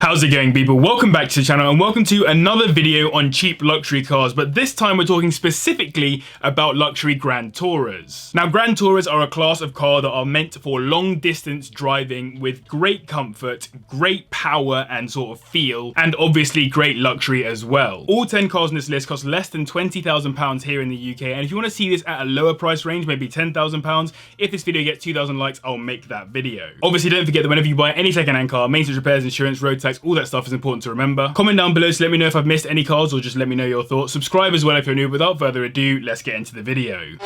How's it going, people? Welcome back to the channel and welcome to another video on cheap luxury cars, but this time we're talking specifically about luxury Grand Tourers. Now, Grand Tourers are a class of car that are meant for long distance driving with great comfort, great power and sort of feel, and obviously great luxury as well. All 10 cars on this list cost less than £20,000 here in the UK, and if you want to see this at a lower price range, maybe £10,000, if this video gets 2,000 likes, I'll make that video. Obviously, don't forget that whenever you buy any second-hand car, maintenance, repairs, insurance, road tax, all that stuff is important to remember. Comment down below to let me know if I've missed any cars or just let me know your thoughts. Subscribe as well if you're new. Without further ado, let's get into the video.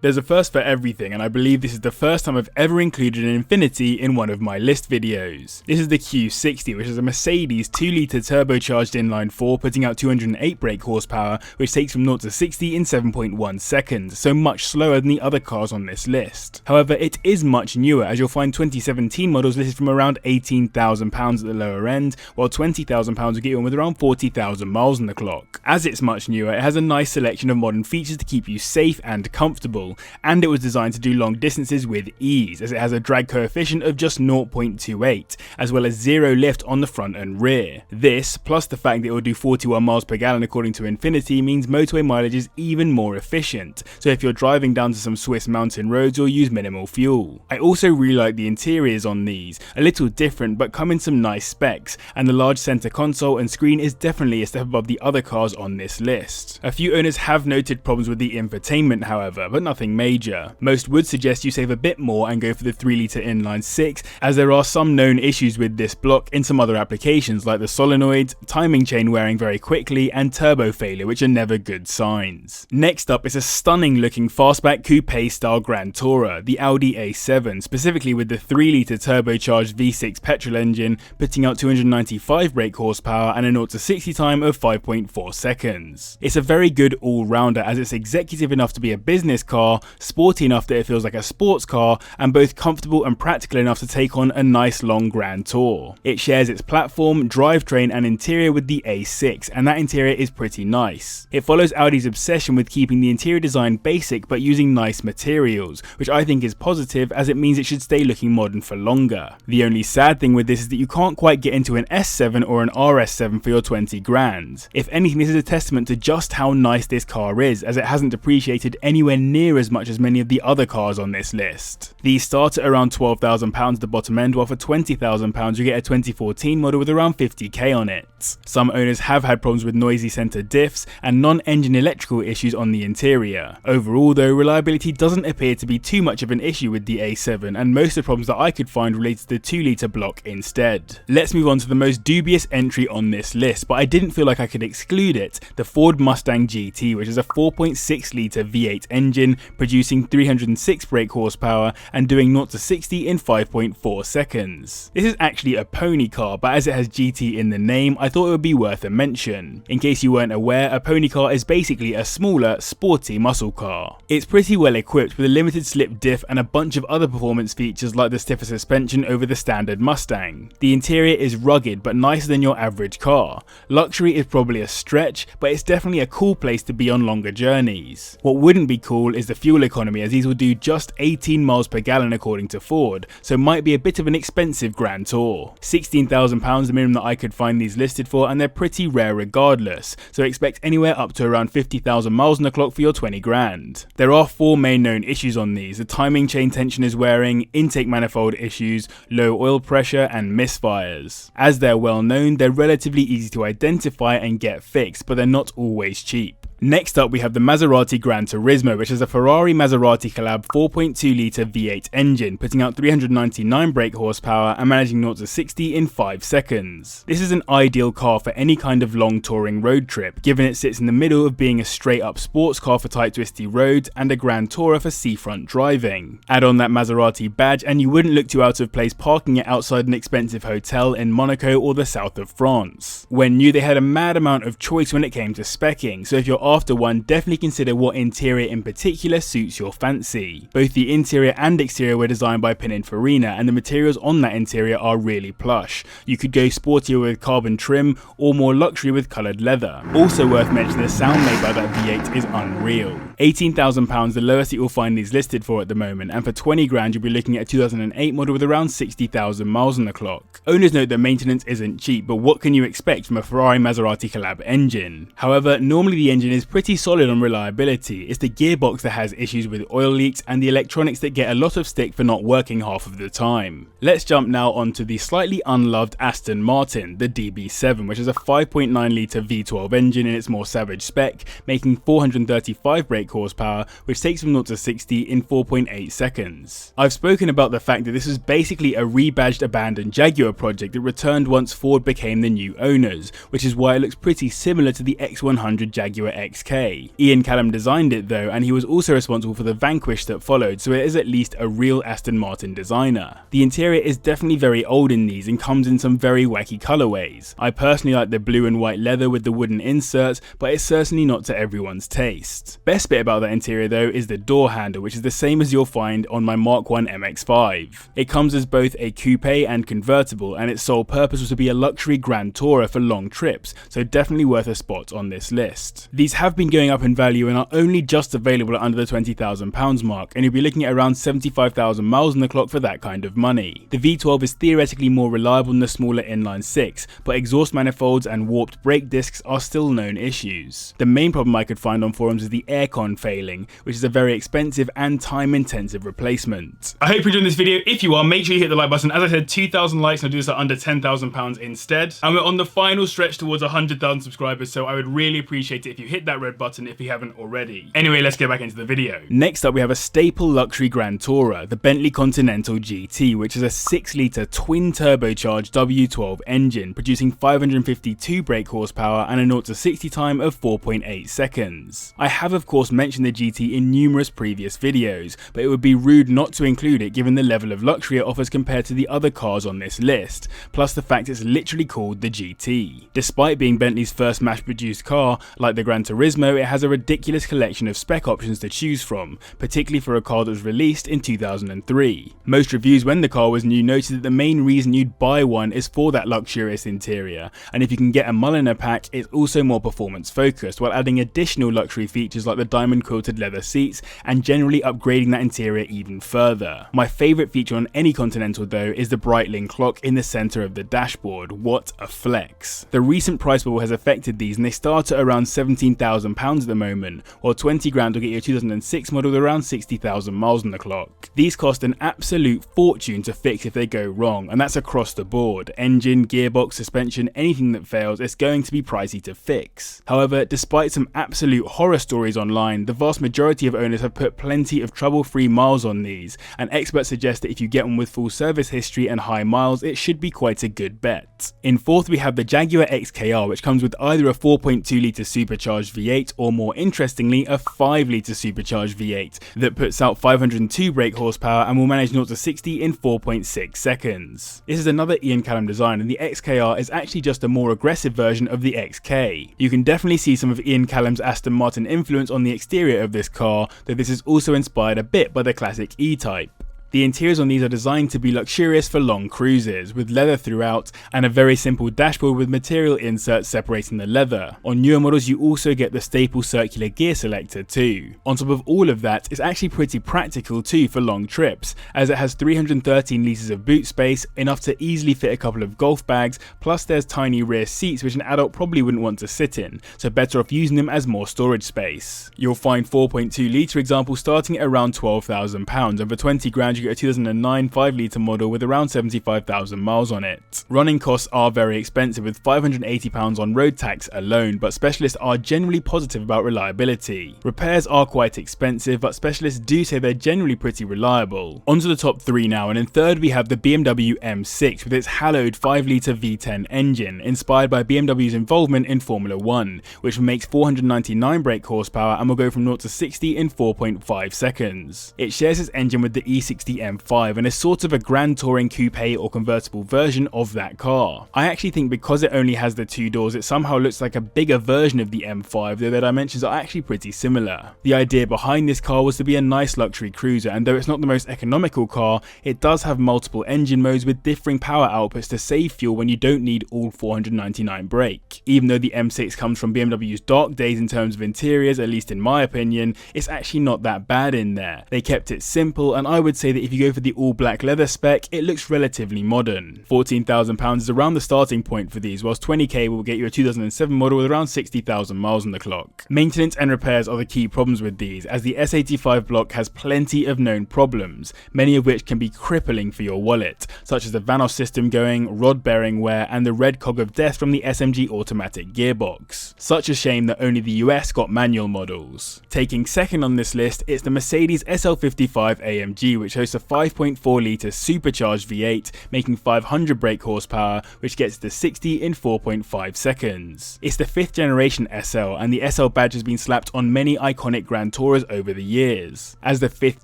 There's a first for everything, and I believe this is the first time I've ever included an Infiniti in one of my list videos. This is the Q60, which is a Mercedes 2-litre turbocharged inline-4, putting out 208 brake horsepower, which takes from 0 to 60 in 7.1 seconds, so much slower than the other cars on this list. However, it is much newer, as you'll find 2017 models listed from around £18,000 at the lower end, while £20,000 will get you on with around 40,000 miles on the clock. As it's much newer, it has a nice selection of modern features to keep you safe and comfortable, and it was designed to do long distances with ease, as it has a drag coefficient of just 0.28, as well as zero lift on the front and rear. This, plus the fact that it will do 41 miles per gallon according to Infiniti, means motorway mileage is even more efficient, so if you're driving down to some Swiss mountain roads, you'll use minimal fuel. I also really like the interiors on these, a little different but come in some nice specs, and the large centre console and screen is definitely a step above the other cars on this list. A few owners have noted problems with the infotainment, however, but nothing major. Most would suggest you save a bit more and go for the 3-litre inline-6, as there are some known issues with this block in some other applications like the solenoids, timing chain wearing very quickly, and turbo failure, which are never good signs. Next up is a stunning looking fastback coupe style Grand Tourer, the Audi A7, specifically with the 3-litre turbocharged V6 petrol engine, putting out 295 brake horsepower and a 0 to 60 time of 5.4 seconds. It's a very good all-rounder, as it's executive enough to be a business car, sporty enough that it feels like a sports car, and both comfortable and practical enough to take on a nice long grand tour. It shares its platform, drivetrain and interior with the A6, and that interior is pretty nice. It follows Audi's obsession with keeping the interior design basic but using nice materials, which I think is positive, as it means it should stay looking modern for longer. The only sad thing with this is that you can't quite get into an S7 or an RS7 for your 20 grand. If anything, this is a testament to just how nice this car is, as it hasn't depreciated anywhere near as much as many of the other cars on this list. These start at around £12,000 at the bottom end, while for £20,000 you get a 2014 model with around 50k on it. Some owners have had problems with noisy centre diffs and non-engine electrical issues on the interior. Overall though, reliability doesn't appear to be too much of an issue with the A7, and most of the problems that I could find related to the 2-litre block instead. Let's move on to the most dubious entry on this list, but I didn't feel like I could exclude it, the Ford Mustang GT, which is a 4.6-litre V8 engine producing 306 brake horsepower and doing 0 to 60 in 5.4 seconds. This is actually a pony car, but as it has GT in the name, I thought it would be worth a mention. In case you weren't aware, a pony car is basically a smaller, sporty muscle car. It's pretty well equipped with a limited slip diff and a bunch of other performance features like the stiffer suspension over the standard Mustang. The interior is rugged but nicer than your average car. Luxury is probably a stretch, but it's definitely a cool place to be on longer journeys. What wouldn't be cool is the fuel economy, as these will do just 18 miles per gallon according to Ford, so might be a bit of an expensive grand tour. £16,000 the minimum that I could find these listed for, and they're pretty rare regardless, so expect anywhere up to around 50,000 miles on the clock for your 20 grand. There are 4 main known issues on these: the timing chain tension is wearing, intake manifold issues, low oil pressure and misfires. As they're well known, they're relatively easy to identify and get fixed, but they're not always cheap. Next up, we have the Maserati Granturismo, which is a Ferrari Maserati collab 4.2-litre V8 engine, putting out 399 brake horsepower and managing 0 to 60 in 5 seconds. This is an ideal car for any kind of long touring road trip, given it sits in the middle of being a straight up sports car for tight twisty roads and a Grand Tourer for seafront driving. Add on that Maserati badge and you wouldn't look too out of place parking it outside an expensive hotel in Monaco or the south of France. When new, they had a mad amount of choice when it came to speccing, so if you're after one, definitely consider what interior in particular suits your fancy. Both the interior and exterior were designed by Pininfarina, and the materials on that interior are really plush. You could go sportier with carbon trim or more luxury with coloured leather. Also worth mentioning, the sound made by that V8 is unreal. £18,000 the lowest that you'll find these listed for at the moment, and for 20 grand you'll be looking at a 2008 model with around 60,000 miles on the clock. Owners note that maintenance isn't cheap, but what can you expect from a Ferrari Maserati collab engine? However, normally the engine is pretty solid on reliability. It's the gearbox that has issues with oil leaks and the electronics that get a lot of stick for not working half of the time. Let's jump now onto the slightly unloved Aston Martin, the DB7, which is a 5.9 litre V12 engine in its more savage spec, making 435 brake horsepower, which takes from 0 to 60 in 4.8 seconds. I've spoken about the fact that this was basically a rebadged abandoned Jaguar project that returned once Ford became the new owners, which is why it looks pretty similar to the X100 Jaguar XK. Ian Callum designed it though, and he was also responsible for the Vanquish that followed, so it is at least a real Aston Martin designer. The interior is definitely very old in these and comes in some very wacky colourways. I personally like the blue and white leather with the wooden inserts, but it's certainly not to everyone's taste. Best bit about that interior though is the door handle, which is the same as you'll find on my Mark I MX-5. It comes as both a coupe and convertible, and its sole purpose was to be a luxury grand tourer for long trips, so definitely worth a spot on this list. These have been going up in value and are only just available at under the £20,000 mark, and you'll be looking at around 75,000 miles on the clock for that kind of money. The V12 is theoretically more reliable than the smaller inline 6, but exhaust manifolds and warped brake discs are still known issues. The main problem I could find on forums is the aircon failing, which is a very expensive and time-intensive replacement. I hope you're enjoying this video. If you are, make sure you hit the like button. As I said, 2,000 likes, and I'll do this at under £10,000 instead. And we're on the final stretch towards 100,000 subscribers, so I would really appreciate it if you hit that red button if you haven't already. Anyway, let's get back into the video. Next up, we have a staple luxury grand tourer, the Bentley Continental GT, which is a 6-litre twin-turbocharged W12 engine, producing 552 brake horsepower and a 0 to 60 time of 4.8 seconds. I have of course mentioned the GT in numerous previous videos, but it would be rude not to include it given the level of luxury it offers compared to the other cars on this list, plus the fact it's literally called the GT. Despite being Bentley's first mass-produced car, like the Granturismo, it has a ridiculous collection of spec options to choose from, particularly for a car that was released in 2003. Most reviews when the car was new noted that the main reason you'd buy one is for that luxurious interior, and if you can get a Mulliner pack, it's also more performance focused, while adding additional luxury features like the diamond quilted leather seats and generally upgrading that interior even further. My favourite feature on any Continental though is the Breitling clock in the centre of the dashboard. What a flex. The recent price bubble has affected these, and they start at around £17,000 at the moment, while 20 grand will get you a 2006 model with around 60,000 miles on the clock. These cost an absolute fortune to fix if they go wrong, and that's across the board. Engine, gearbox, suspension, anything that fails, it's going to be pricey to fix. However, despite some absolute horror stories online, the vast majority of owners have put plenty of trouble-free miles on these, and experts suggest that if you get one with full service history and high miles, it should be quite a good bet. In fourth, we have the Jaguar XKR, which comes with either a 4.2 litre supercharged V8 or, more interestingly, a 5 litre supercharged V8 that puts out 502 brake horsepower and will manage 0 to 60 in 4.6 seconds. This is another Ian Callum design, and the XKR is actually just a more aggressive version of the XK. You can definitely see some of Ian Callum's Aston Martin influence on the exterior of this car, though this is also inspired a bit by the classic E-Type. The interiors on these are designed to be luxurious for long cruises, with leather throughout and a very simple dashboard with material inserts separating the leather. On newer models you also get the staple circular gear selector too. On top of all of that, it's actually pretty practical too for long trips, as it has 313 litres of boot space, enough to easily fit a couple of golf bags, plus there's tiny rear seats which an adult probably wouldn't want to sit in, so better off using them as more storage space. You'll find 4.2 litre examples starting at around £12,000, and for 20 grand you get a 2009 5 litre model with around 75,000 miles on it. Running costs are very expensive, with £580 on road tax alone, but specialists are generally positive about reliability. Repairs are quite expensive, but specialists do say they're generally pretty reliable. On to the top three now, and in third we have the BMW M6 with its hallowed 5 litre V10 engine, inspired by BMW's involvement in Formula 1, which makes 499 brake horsepower and will go from 0 to 60 in 4.5 seconds. It shares its engine with the E60 M60 M5 and is sort of a grand touring coupe or convertible version of that car. I actually think because it only has the 2 doors, it somehow looks like a bigger version of the M5, though the dimensions are actually pretty similar. The idea behind this car was to be a nice luxury cruiser, and though it's not the most economical car, it does have multiple engine modes with differing power outputs to save fuel when you don't need all 499 brake. Even though the M6 comes from BMW's dark days in terms of interiors, at least in my opinion, it's actually not that bad in there. They kept it simple, and I would say that if you go for the all black leather spec, it looks relatively modern. £14,000 is around the starting point for these, whilst 20k will get you a 2007 model with around 60,000 miles on the clock. Maintenance and repairs are the key problems with these, as the S85 block has plenty of known problems, many of which can be crippling for your wallet, such as the Vanos system going, rod bearing wear, and the red cog of death from the SMG automatic gearbox. Such a shame that only the US got manual models. Taking second on this list, it's the Mercedes SL55 AMG, which hosts a 5.4 litre supercharged V8, making 500 brake horsepower, which gets to 60 in 4.5 seconds. It's the 5th generation SL, and the SL badge has been slapped on many iconic Grand Tourers over the years. As the 5th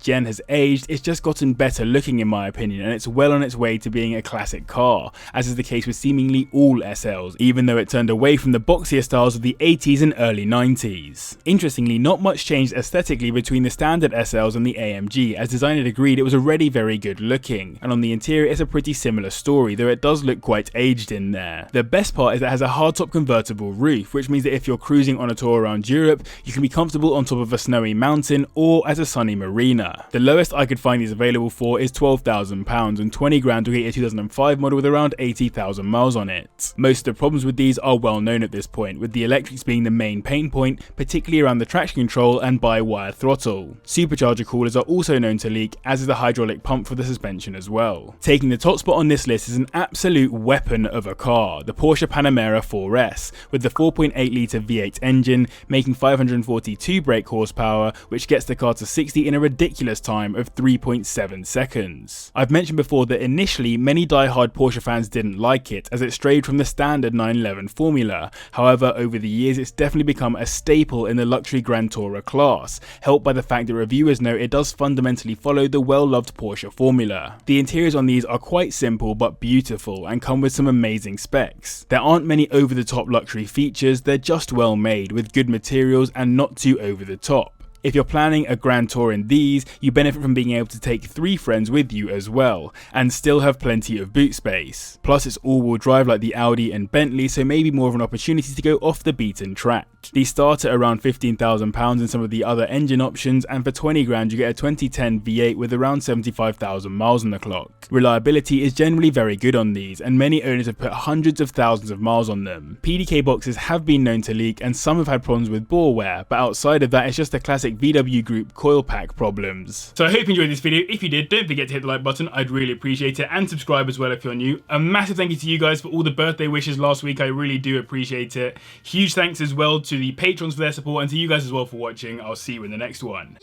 gen has aged, it's just gotten better looking in my opinion, and it's well on its way to being a classic car, as is the case with seemingly all SLs, even though it turned away from the boxier styles of the 80s and early 90s. Interestingly, not much changed aesthetically between the standard SLs and the AMG, as designers agreed it was already very good looking, and on the interior it's a pretty similar story, though it does look quite aged in there. The best part is that it has a hardtop convertible roof, which means that if you're cruising on a tour around Europe, you can be comfortable on top of a snowy mountain or at a sunny marina. The lowest I could find these available for is £12,000, and 20 grand to get a 2005 model with around 80,000 miles on it. Most of the problems with these are well known at this point, with the electrics being the main pain point, particularly around the traction control and by-wire throttle. Supercharger coolers are also known to leak, as is the hydraulic pump for the suspension as well. Taking the top spot on this list is an absolute weapon of a car, the Porsche Panamera 4S, with the 4.8 litre V8 engine, making 542 brake horsepower, which gets the car to 60 in a ridiculous time of 3.7 seconds. I've mentioned before that initially many die-hard Porsche fans didn't like it, as it strayed from the standard 911 formula. However, over the years it's definitely become a staple in the luxury Grand Tourer class, helped by the fact that reviewers know it does fundamentally follow the well-loved Porsche formula. The interiors on these are quite simple but beautiful and come with some amazing specs. There aren't many over-the-top luxury features, they're just well made, with good materials and not too over-the-top. If you're planning a grand tour in these, you benefit from being able to take 3 friends with you as well, and still have plenty of boot space. Plus it's all-wheel drive like the Audi and Bentley, so maybe more of an opportunity to go off the beaten track. These start at around £15,000 in some of the other engine options, and for 20 grand you get a 2010 V8 with around 75,000 miles on the clock. Reliability is generally very good on these, and many owners have put hundreds of thousands of miles on them. PDK boxes have been known to leak, and some have had problems with bore wear, but outside of that it's just a classic VW Group coil pack problems. So I hope you enjoyed this video. If you did, don't forget to hit the like button, I'd really appreciate it, and subscribe as well if you're new. A massive thank you to you guys for all the birthday wishes last week, I really do appreciate it. Huge thanks as well to the patrons for their support, and to you guys as well for watching. I'll see you in the next one.